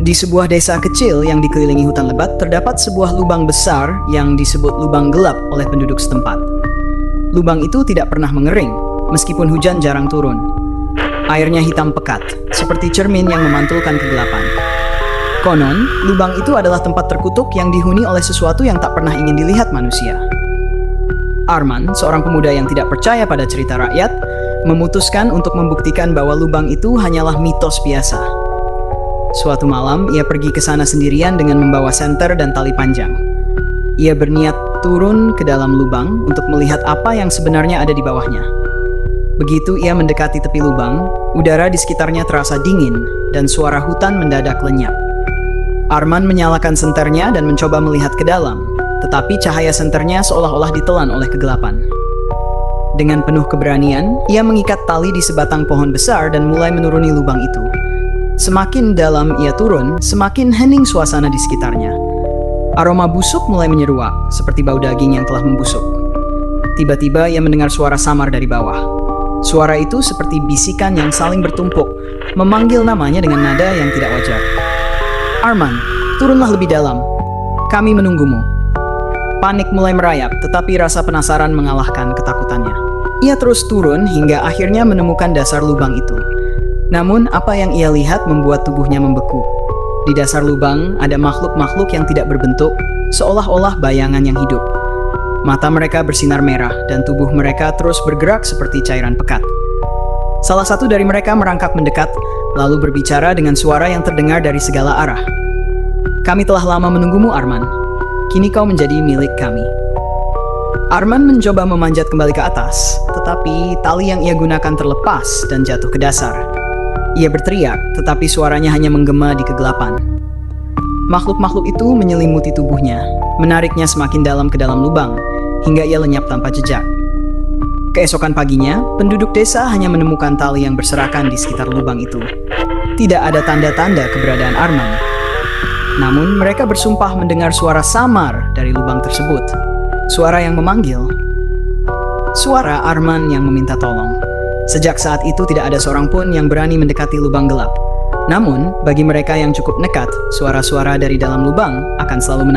Di sebuah desa kecil yang dikelilingi hutan lebat, terdapat sebuah lubang besar yang disebut lubang gelap oleh penduduk setempat. Lubang itu tidak pernah mengering, meskipun hujan jarang turun. Airnya hitam pekat, seperti cermin yang memantulkan kegelapan. Konon, lubang itu adalah tempat terkutuk yang dihuni oleh sesuatu yang tak pernah ingin dilihat manusia. Arman, seorang pemuda yang tidak percaya pada cerita rakyat, memutuskan untuk membuktikan bahwa lubang itu hanyalah mitos biasa. Suatu malam, ia pergi ke sana sendirian dengan membawa senter dan tali panjang. Ia berniat turun ke dalam lubang untuk melihat apa yang sebenarnya ada di bawahnya. Begitu ia mendekati tepi lubang, udara di sekitarnya terasa dingin dan suara hutan mendadak lenyap. Arman menyalakan senternya dan mencoba melihat ke dalam, tetapi cahaya senternya seolah-olah ditelan oleh kegelapan. Dengan penuh keberanian, ia mengikat tali di sebatang pohon besar dan mulai menuruni lubang itu. Semakin dalam ia turun, semakin hening suasana di sekitarnya. Aroma busuk mulai menyeruak, seperti bau daging yang telah membusuk. Tiba-tiba ia mendengar suara samar dari bawah. Suara itu seperti bisikan yang saling bertumpuk, memanggil namanya dengan nada yang tidak wajar. "Arman, turunlah lebih dalam. Kami menunggumu." Panik mulai merayap, tetapi rasa penasaran mengalahkan ketakutannya. Ia terus turun hingga akhirnya menemukan dasar lubang itu. Namun, apa yang ia lihat membuat tubuhnya membeku. Di dasar lubang ada makhluk-makhluk yang tidak berbentuk, seolah-olah bayangan yang hidup. Mata mereka bersinar merah, dan tubuh mereka terus bergerak seperti cairan pekat. Salah satu dari mereka merangkak mendekat, lalu berbicara dengan suara yang terdengar dari segala arah. "Kami telah lama menunggumu, Arman. Kini kau menjadi milik kami." Arman mencoba memanjat kembali ke atas, tetapi tali yang ia gunakan terlepas dan jatuh ke dasar. Ia berteriak, tetapi suaranya hanya menggema di kegelapan. Makhluk-makhluk itu menyelimuti tubuhnya, menariknya semakin dalam ke dalam lubang, hingga ia lenyap tanpa jejak. Keesokan paginya, penduduk desa hanya menemukan tali yang berserakan di sekitar lubang itu. Tidak ada tanda-tanda keberadaan Arman. Namun, mereka bersumpah mendengar suara samar dari lubang tersebut. Suara yang memanggil. Suara Arman yang meminta tolong. Sejak saat itu tidak ada seorang pun yang berani mendekati lubang gelap. Namun, bagi mereka yang cukup nekat, suara-suara dari dalam lubang akan selalu